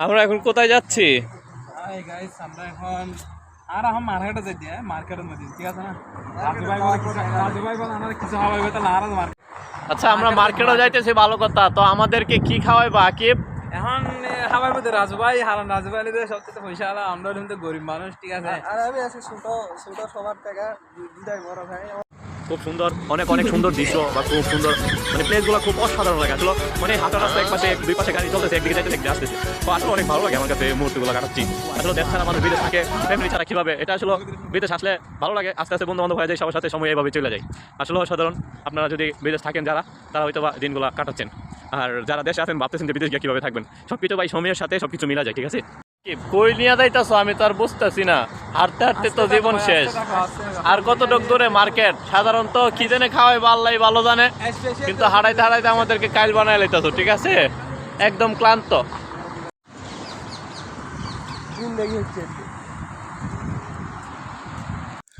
আমরা এখন কোথায় যাচ্ছি? হাই গাইস, আমরা এখন মার্কেটে যাই দিয়ে মার্কেটের মধ্যে, ঠিক আছে না? রাজু ভাই বলে আমাদের কিছু খাওয়াই হবে, তাহলে আর মার্কেট। আচ্ছা, আমরা মার্কেটও যাইতেছি, ভালো কথা। তো আমাদেরকে কি খাওয়াইবা আকিব? এখন খাবার মধ্যে রাজু ভাই সবচেয়ে পয়সা আলা, আমরা কিন্তু গরিব মানুষ, ঠিক আছে। আর আমি আছি ছোট ছোট সবার থেকে দুটাই বড় ভাই। খুব সুন্দর, অনেক অনেক সুন্দর দৃশ্য বা খুব সুন্দর মানে প্লেসগুলো খুব অসাধারণ লাগে আসলে। মানে হাঁটার রাস্তা এক পাশে দুই পাশে গাড়ি চলতেছে, একদিকে যাইতে দেখতে আসতেছে। তো আসলে অনেক ভালো লাগে আমার কাছে এই মুহূর্তগুলো কাটাচ্ছি। আসলে দেশ ছাড়া মানুষ বিদেশ থাকে, ফ্যামিলি ছাড়া কীভাবে, এটা আসলে বিদেশ আসলে ভালো লাগে। আস্তে আস্তে বন্ধু বান্ধব হয়ে যায়, সবার সাথে সময় এইভাবে চলে যায়। আসলে অসাধারণ। আপনারা যদি বিদেশ থাকেন যারা, তারা হয়তো বা দিনগুলো কাটাচ্ছেন। আর যারা দেশে আছেন ভাবতেছেন যে বিদেশ গিয়ে কীভাবে থাকবেন, সব কিছু ভাই সময়ের সাথে সব কিছু মিলা যায়, ঠিক আছে। কই নিয়ে যাইতেছো আমি তো আর বুঝতেছি না। হাঁটতে হাঁটতে তো জীবন শেষ। আর কতটুক দূরে মার্কেট? সাধারণত কি জানে খাওয়াই আল্লাহ ভালো জানে, কিন্তু হারাইতে হারাইতে আমাদেরকে কাইল বানাই লাইতেছো, ঠিক আছে। একদম ক্লান্ত।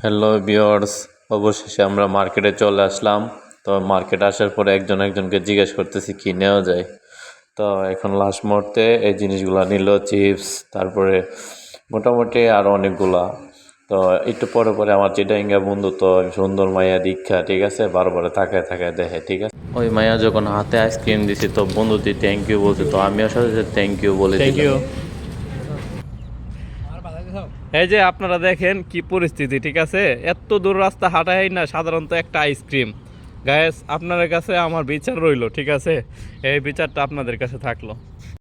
হ্যালো ভিউয়ার্স, অবশেষে আমরা মার্কেটে চলে আসলাম। তো মার্কেটে আসার পরে একজনকে জিজ্ঞেস করতেছি কি নেওয়া যায়। তো এখন লাস্ট মুহূর্তে এই জিনিসগুলো নিল, চিপস, তারপরে মোটামুটি আরও অনেকগুলা। তো একটু পরে পরে আমার চিটাঙ্গা বন্ধু তো সুন্দর মাইয়া দীক্ষা, ঠিক আছে, বারবার তাকায় দেখে, ঠিক আছে। ওই মাইয়া যখন হাতে আইসক্রিম দিছি তো বন্ধুটি থ্যাংক ইউ বলছে, তো আমিও সাথে থ্যাংক ইউ বলে দিলাম। এই যে আপনারা দেখেন কি পরিস্থিতি, ঠিক আছে। এত দূর রাস্তা হাঁটাই না সাধারণত একটা আইসক্রিম। গায়েস, আপনাদের কাছে আমার বিচার রইলো, ঠিক আছে। এই বিচারটা আপনাদের কাছে থাকলো।